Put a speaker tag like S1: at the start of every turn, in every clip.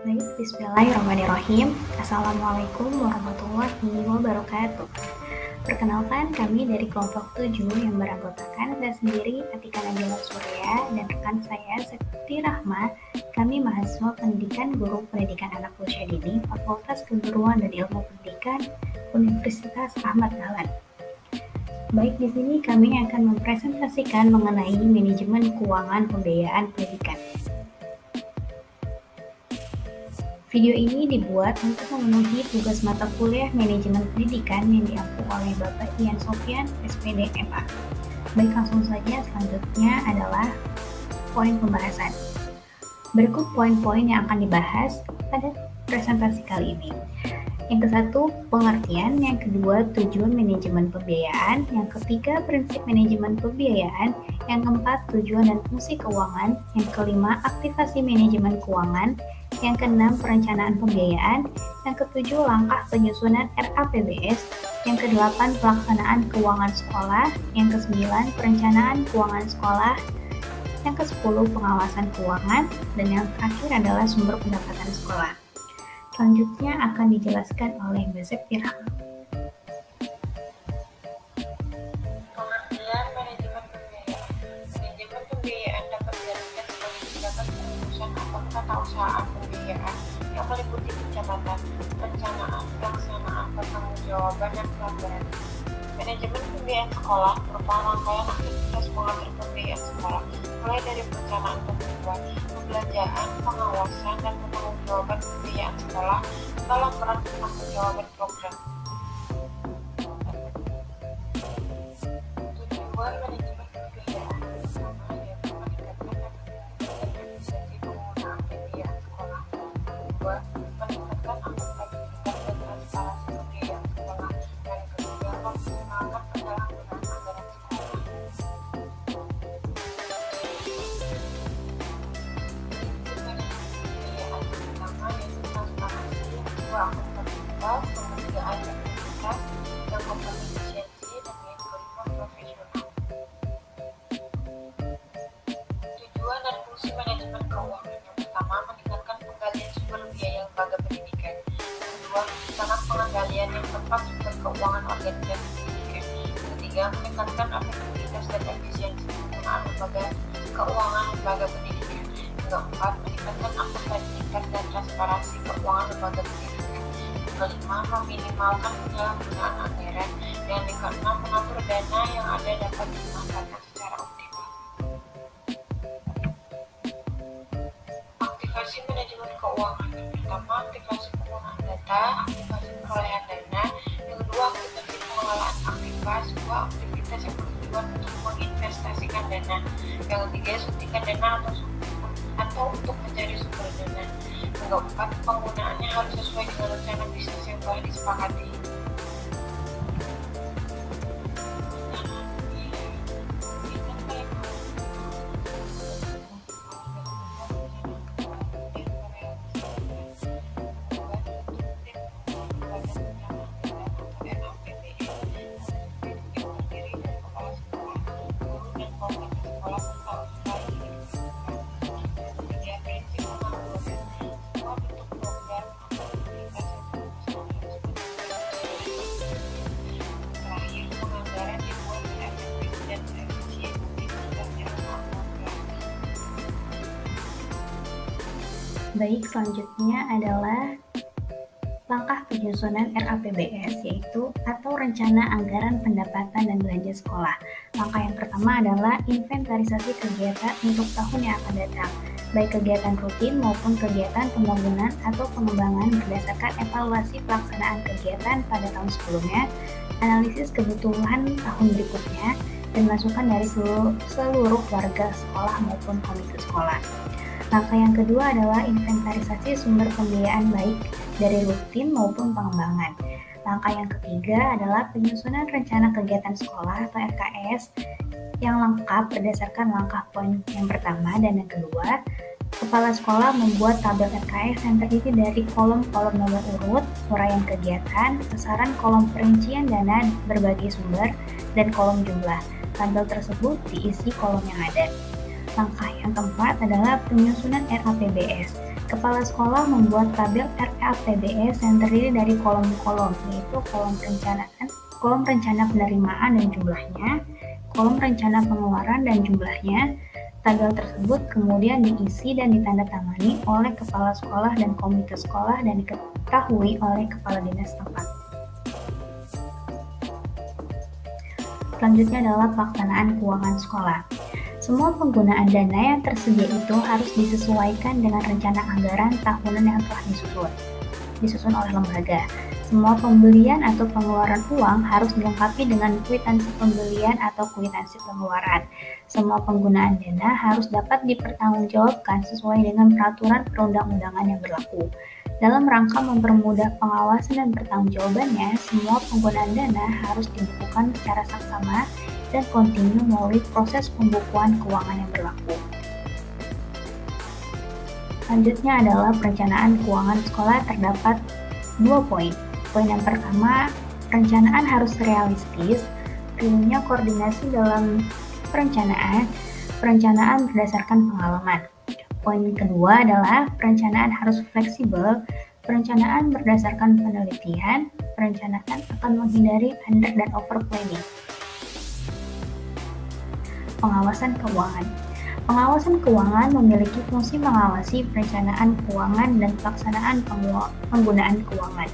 S1: Baik, bismillahirrahmanirrahim. Assalamualaikum warahmatullahi wabarakatuh. Perkenalkan, kami dari kelompok 7 yang beranggotakan saya sendiri, Atika Nabila Surya, dan rekan saya, Sekti Rahma. Kami mahasiswa pendidikan guru pendidikan anak usia dini, Fakultas Keguruan dan Ilmu Pendidikan, Universitas Ahmad Dahlan. Baik, di sini kami akan mempresentasikan mengenai manajemen keuangan pembiayaan pendidikan. Video ini dibuat untuk memenuhi tugas mata kuliah manajemen pendidikan yang diampu oleh Bapak Ian Sofyan, SPD MA. Baik, langsung saja. Selanjutnya adalah poin pembahasan. Berikut poin-poin yang akan dibahas pada presentasi kali ini. Yang ke-1, pengertian. Yang kedua, tujuan manajemen pembiayaan. Yang ketiga, prinsip manajemen pembiayaan. Yang keempat, tujuan dan fungsi keuangan. Yang kelima, aktivasi manajemen keuangan. Yang keenam, perencanaan pembiayaan. Yang ketujuh, langkah penyusunan RAPBS. Yang kedelapan, pelaksanaan keuangan sekolah. Yang kesembilan, perencanaan keuangan sekolah. Yang ke-10, pengawasan keuangan. Dan yang terakhir adalah sumber pendapatan sekolah. Selanjutnya akan dijelaskan oleh Mbak Sekti Rahma.
S2: Pengertian manajemen pembiayaan. Manajemen pembiayaan dapat diartikan sebagai tindakan pengurusan atau tata usaha pembiayaan yang meliputi pencatatan, perencanaan, pelaksanaan, pertanggungjawaban, dan pelaporan. Manajemen pembiayaan sekolah merupakan rangkaian aktivitas mengatur pembiayaan sekolah, mulai dari perencanaan pembukuan, pembelanjaan, pengawasan, dan pertanggungjawaban pembiayaan sekolah dalam peran pertanggungjawaban program. Tujuan manajemen pembiayaan pertama yaitu meningkatkan efisiensi penggunaan pembiayaan sekolah. Kedua, meningkatkan akuntabilitas dan transparansi pembiayaan sekolah. Dan ketiga, mengoptimalkan penyalahgunaan anggaran sekolah. Pembiayaan pertama yaitu transparansi, yang kedua akuntabilitas, yang ketiga integritas, yang keempat efisiensi, dan yang kelima profesional. Tujuan dan fungsi manajemen keuangan. Yang pertama, meningkatkan penggalian sumber biaya lembaga pendidikan. Yang kedua, menciptakan pengendalian yang tepat sumber keuangan organisasi pendidikan. Yang ketiga, meningkatkan efektivitas dan efisiensi penggunaan keuangan lembaga pendidikan. Yang keempat, meningkatkan akuntabilitas dan transparansi keuangan lembaga pendidikan. Yang kelima, meminimalkan penyalahgunaan anggaran. Dan yang keenam, mengatur dana yang ada dapat dimanfaatkan secara optimal. Aktivasi manajemen keuangan. Yang pertama, aktivasi penggunaan data, aktivasi perolehan dana. Yang kedua, aktivasi pengelolaan aktivas. Dua, aktivitas yang bertujuan untuk menginvestasikan dana. Yang ketiga, suntikan dana atau untuk mencari sumber dana. Yang keempat, penggunaannya harus sesuai dengan rencana bisnis yang telah disepakati.
S1: Baik, selanjutnya adalah langkah penyusunan RAPBS, yaitu atau Rencana Anggaran Pendapatan dan Belanja Sekolah. Langkah yang pertama adalah inventarisasi kegiatan untuk tahun yang akan datang, baik kegiatan rutin maupun kegiatan pembangunan atau pengembangan berdasarkan evaluasi pelaksanaan kegiatan pada tahun sebelumnya, analisis kebutuhan tahun berikutnya, dan masukan dari seluruh warga sekolah maupun komite sekolah. Langkah yang kedua adalah inventarisasi sumber pembiayaan baik dari rutin maupun pengembangan. Langkah yang ketiga adalah penyusunan rencana kegiatan sekolah atau RKS yang lengkap berdasarkan langkah poin yang pertama dan yang kedua. Kepala sekolah membuat tabel RKS yang terdiri dari kolom-kolom nomor urut, uraian kegiatan, sasaran kolom perincian dana berbagai sumber, dan kolom jumlah. Tabel tersebut diisi kolom yang ada. Langkah yang keempat adalah penyusunan RAPBS. Kepala sekolah membuat tabel RAPBS yang terdiri dari kolom-kolom, yaitu kolom rencana penerimaan dan jumlahnya, kolom rencana pengeluaran dan jumlahnya. Tabel tersebut kemudian diisi dan ditandatangani oleh kepala sekolah dan komite sekolah dan diketahui oleh kepala dinas setempat. Selanjutnya adalah pelaksanaan keuangan sekolah. Semua penggunaan dana yang tersedia itu harus disesuaikan dengan rencana anggaran tahunan yang telah disusun oleh lembaga. Semua pembelian atau pengeluaran uang harus dilengkapi dengan kwitansi pembelian atau kwitansi pengeluaran. Semua penggunaan dana harus dapat dipertanggungjawabkan sesuai dengan peraturan perundang-undangan yang berlaku. Dalam rangka mempermudah pengawasan dan pertanggungjawabannya, semua penggunaan dana harus dibukukan secara saksama dan kontinu melalui proses pembukuan keuangan yang berlaku. Selanjutnya adalah perencanaan keuangan sekolah. Terdapat 2 poin. Poin yang pertama, perencanaan harus realistis. Perlunya koordinasi dalam perencanaan berdasarkan pengalaman. Poin kedua adalah perencanaan harus fleksibel. Perencanaan berdasarkan penelitian. Perencanaan akan menghindari under dan over planning. Pengawasan keuangan. Pengawasan keuangan memiliki fungsi mengawasi perencanaan keuangan dan pelaksanaan penggunaan keuangan.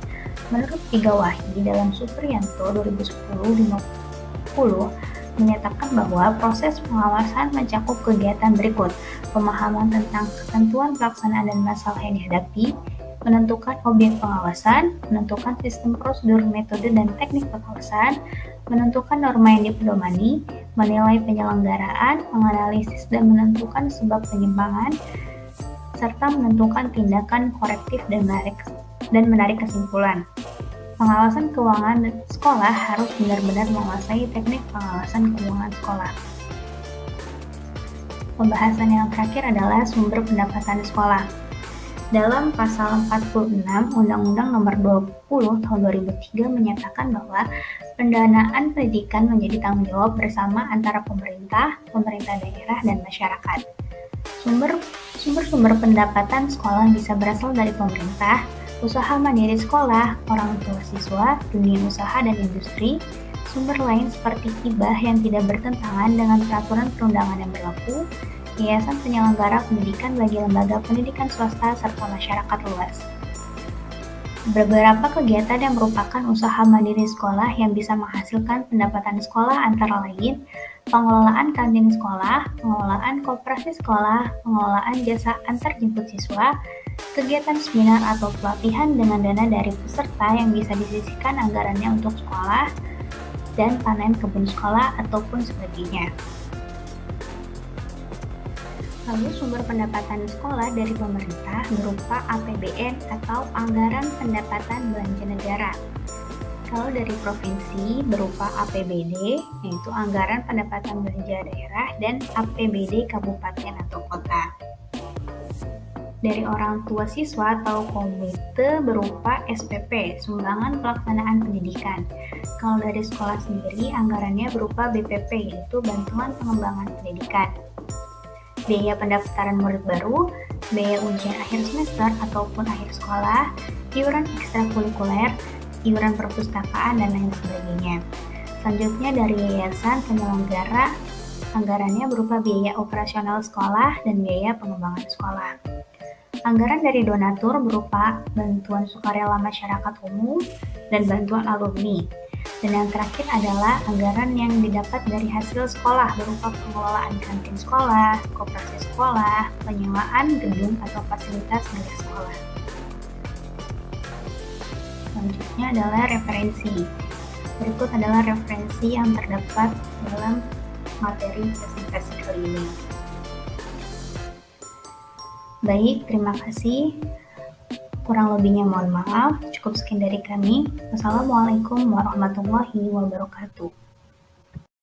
S1: Menurut Tiga Wahyi dalam Supriyanto 2010-50 menyatakan bahwa proses pengawasan mencakup kegiatan berikut: pemahaman tentang ketentuan pelaksanaan dan masalah yang dihadapi, menentukan objek pengawasan, menentukan sistem prosedur, metode, dan teknik pengawasan, menentukan norma yang dipedomani, menilai penyelenggaraan, menganalisis dan menentukan sebab penyimpangan, serta menentukan tindakan korektif dan menarik kesimpulan. Pengawasan keuangan sekolah harus benar-benar menguasai teknik pengawasan keuangan sekolah. Pembahasan yang terakhir adalah sumber pendapatan sekolah. Dalam pasal 46 Undang-Undang Nomor 20 Tahun 2003 menyatakan bahwa pendanaan pendidikan menjadi tanggung jawab bersama antara pemerintah daerah, dan masyarakat. Sumber pendapatan sekolah bisa berasal dari pemerintah, usaha mandiri sekolah, orang tua siswa, dunia usaha dan industri. Sumber lain seperti hibah yang tidak bertentangan dengan peraturan perundangan yang berlaku, yayasan penyelenggara pendidikan bagi lembaga pendidikan swasta, serta masyarakat luas. Beberapa kegiatan yang merupakan usaha mandiri sekolah yang bisa menghasilkan pendapatan sekolah antara lain pengelolaan kantin sekolah, pengelolaan koperasi sekolah, pengelolaan jasa antar jemput siswa, kegiatan seminar atau pelatihan dengan dana dari peserta yang bisa disisihkan anggarannya untuk sekolah, dan panen kebun sekolah ataupun sebagainya. Lalu sumber pendapatan sekolah dari pemerintah berupa APBN atau Anggaran Pendapatan Belanja Negara. Kalau dari provinsi berupa APBD, yaitu Anggaran Pendapatan Belanja Daerah, dan APBD Kabupaten atau Kota. Dari orang tua siswa atau komite berupa SPP, Sumbangan Pelaksanaan Pendidikan. Kalau dari sekolah sendiri, anggarannya berupa BPP, yaitu Bantuan Pengembangan Pendidikan. Biaya pendaftaran murid baru, biaya ujian akhir semester ataupun akhir sekolah, iuran ekstrakurikuler, iuran perpustakaan, dan lain sebagainya. Selanjutnya dari yayasan penyelenggara, anggarannya berupa biaya operasional sekolah dan biaya pengembangan sekolah. Anggaran dari donatur berupa bantuan sukarela masyarakat umum dan bantuan alumni. Dan yang terakhir adalah anggaran yang didapat dari hasil sekolah berupa pengelolaan kantin sekolah, koperasi sekolah, penyewaan gedung atau fasilitas milik sekolah. Selanjutnya adalah referensi. Berikut adalah referensi yang terdapat dalam materi presentasi kali ini. Baik, terima kasih. Kurang lebihnya mohon maaf. Cukup sekian dari kami. Wassalamualaikum warahmatullahi wabarakatuh.